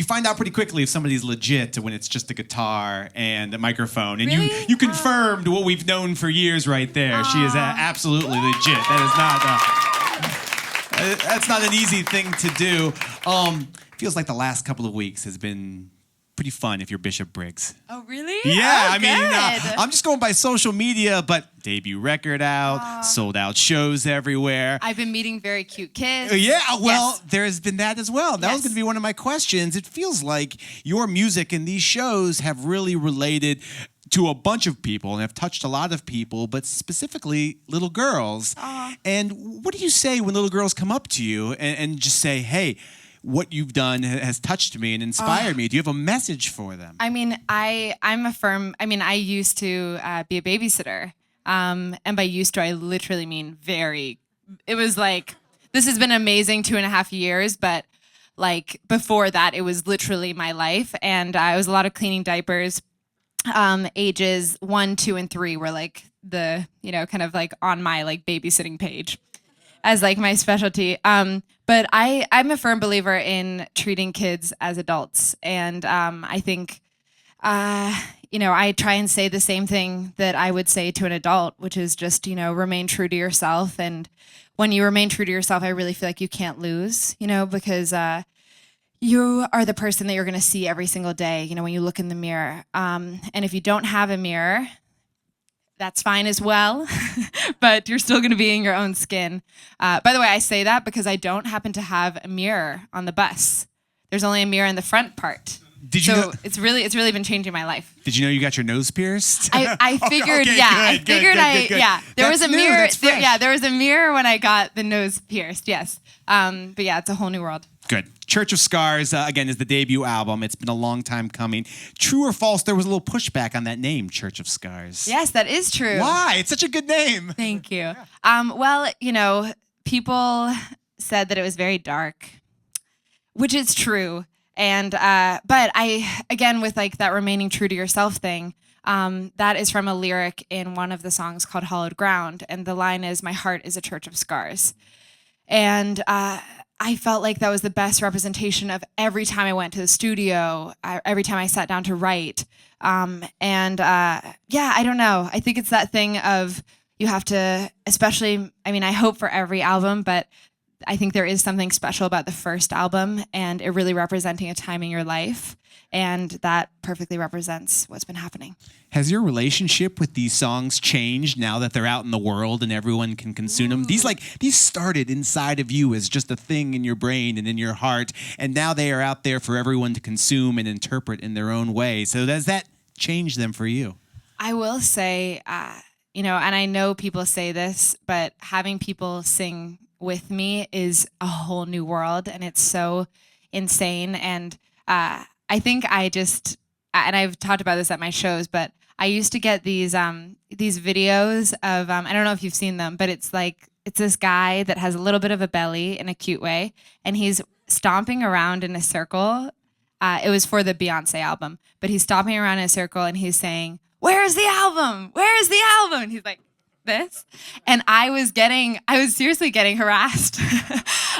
you find out pretty quickly if somebody's legit when it's just a guitar and a microphone. And Really? you confirmed what we've known for years right there. She is absolutely legit. That is not that's not an easy thing to do. Feels like the last couple of weeks has been pretty fun if you're Bishop Briggs. Oh, really? Yeah, Oh, I mean, good. I'm just going by social media, but debut record out, sold out shows everywhere. I've been meeting very cute kids. Yeah, well, Yes. there's been that as well. That was going to be one of my questions. It feels like your music and these shows have really related to a bunch of people and have touched a lot of people, but specifically little girls. And what do you say when little girls come up to you and just say, hey, what you've done has touched me and inspired me? Do you have a message for them? I mean, I used to be a babysitter. And by used to, I literally mean it was like, this has been amazing 2.5 years, but like before that, it was literally my life. And it was a lot of cleaning diapers. Ages 1, 2, and 3 were like the, kind of like on my like babysitting page as like my specialty. But I'm a firm believer in treating kids as adults. And I think, I try and say the same thing that I would say to an adult, which is just, remain true to yourself. And when you remain true to yourself, I really feel like you can't lose, because you are the person that you're going to see every single day, when you look in the mirror. And if you don't have a mirror, that's fine as well, but you're still going to be in your own skin. By the way, I say that because I don't happen to have a mirror on the bus. There's only a mirror in the front part. Did you know, it's really been changing my life. Did you know you got your nose pierced? I figured, Okay, yeah. good, I figured good. There was a mirror. That's fresh. There was a mirror when I got the nose pierced, yes. But yeah, it's a whole new world. Good. Church of Scars, again, is the debut album. It's been a long time coming. True or false, there was a little pushback on that name, Church of Scars. Yes, that is true. Why? It's such a good name. Thank you. Well, people said that it was very dark, which is true. And but again, with like that remaining true to yourself thing, that is from a lyric in one of the songs called Hallowed Ground. And the line is, my heart is a church of scars. And I felt like that was the best representation of every time I went to the studio, every time I sat down to write. I don't know. I think it's that thing of you have to, especially, I hope for every album, but I think there is something special about the first album and it really representing a time in your life. And that perfectly represents what's been happening. Has your relationship with these songs changed now that they're out in the world and everyone can consume them? These started inside of you as just a thing in your brain and in your heart, and now they are out there for everyone to consume and interpret in their own way. So does that change them for you? I will say, and I know people say this, but having people sing with me is a whole new world, and it's so insane. And I think and I've talked about this at my shows, but I used to get these videos of I don't know if you've seen them, but it's this guy that has a little bit of a belly in a cute way, and he's stomping around in a circle. It was for the Beyonce album, but he's stomping around in a circle and he's saying, "Where's the album? Where's the album?" And he's like this, and I was seriously getting harassed.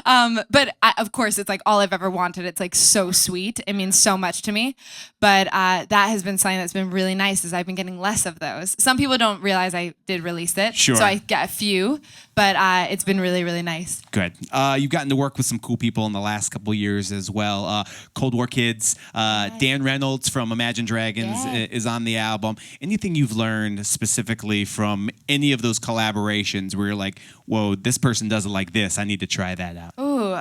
But of course, it's like all I've ever wanted. It's like so sweet. It means so much to me. But that has been something that's been really nice, is I've been getting less of those. Some people don't realize I did release it. Sure. So I get a few, but it's been really, really nice. Good. You've gotten to work with some cool people in the last couple of years as well. Cold War Kids, Dan Reynolds from Imagine Dragons is on the album. Anything you've learned specifically from any of those collaborations where you're like, whoa, this person does it like this, I need to try that out? Ooh,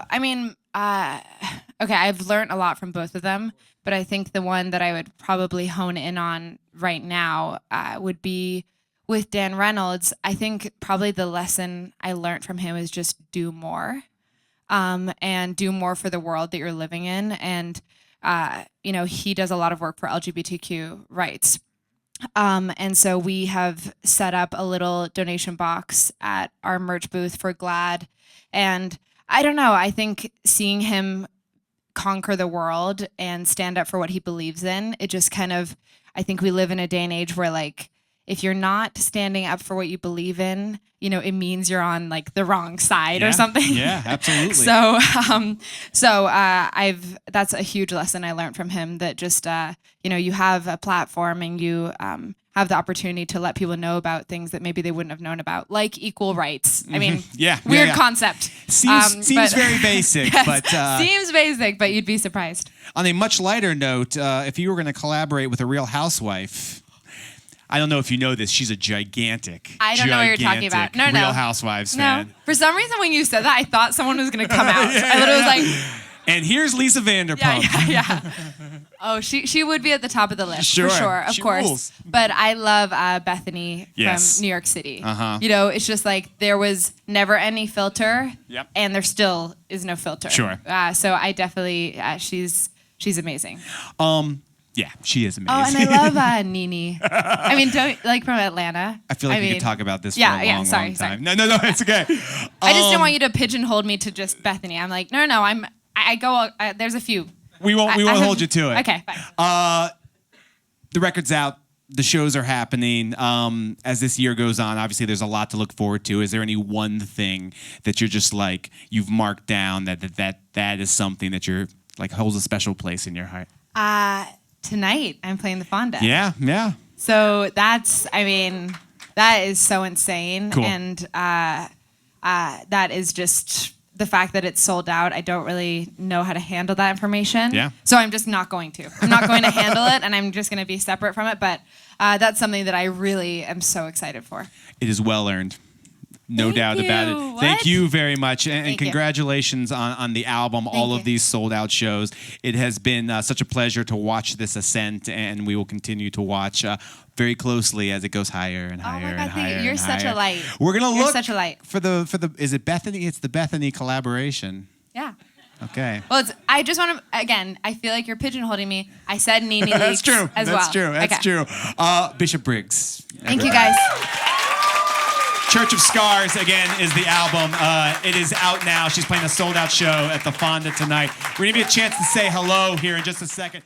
okay, I've learned a lot from both of them, but I think the one that I would probably hone in on right now would be with Dan Reynolds. I think probably the lesson I learned from him is just do more, and do more for the world that you're living in. And, he does a lot of work for LGBTQ rights. And so we have set up a little donation box at our merch booth for GLAAD. And I don't know, I think seeing him conquer the world and stand up for what he believes in, it just kind of, I think we live in a day and age where like, if you're not standing up for what you believe in, you know, it means you're on like the wrong side or something. Yeah, absolutely. That's a huge lesson I learned from him, that just, you know, you have a platform and you have the opportunity to let people know about things that maybe they wouldn't have known about, like equal rights. I mean, weird concept. Seems very basic, yes, but seems basic, but you'd be surprised. On a much lighter note, if you were going to collaborate with a Real Housewife, I don't know if you know this, she's a gigantic. I don't know what you're talking about. No, Real Housewives fan. For some reason, when you said that, I thought someone was going to come out. I literally was like. And here's Lisa Vanderpump. Yeah. Oh, she would be at the top of the list Sure. for sure, of course. Rules. But I love Bethany from New York City. You know, it's just like there was never any filter, and there still is no filter. Sure. So I definitely, she's amazing. Yeah, she is amazing. Oh, and I love Nene. I mean, don't like from Atlanta. I feel like we could talk about this for a long time. Sorry. No, it's okay. I just didn't want you to pigeonhole me to just Bethany. I'm like, no, I go. There's a few. We won't hold you to it. Okay, fine. The record's out. The shows are happening. As this year goes on, obviously there's a lot to look forward to. Is there any one thing that you're just like you've marked down that is something that you're like holds a special place in your heart? Tonight I'm playing the Fonda. Yeah. So that's, I mean, that is so insane. Cool. And that is just the fact that it's sold out. I don't really know how to handle that information. Yeah. So I'm just not going to. I'm not going to handle it, and I'm just going to be separate from it. But that's something that I really am so excited for. It is well earned. No doubt about it. What? Thank you very much. And Thank you. congratulations on the album, all of these sold out shows. It has been such a pleasure to watch this ascent, and we will continue to watch very closely as it goes higher and higher my God, and higher. you're and such higher. a light. We're going to You're look such a light. for the, is it Bethany? It's the Bethany collaboration. Yeah. Okay. Well, I just want to, again, I feel like you're pigeonholing me. I said Nene Leakes That's true. as That's well. true. That's true. Bishop Briggs. Thank you, guys. Church of Scars, again, is the album. It is out now. She's playing a sold-out show at the Fonda tonight. We're going to give you a chance to say hello here in just a second.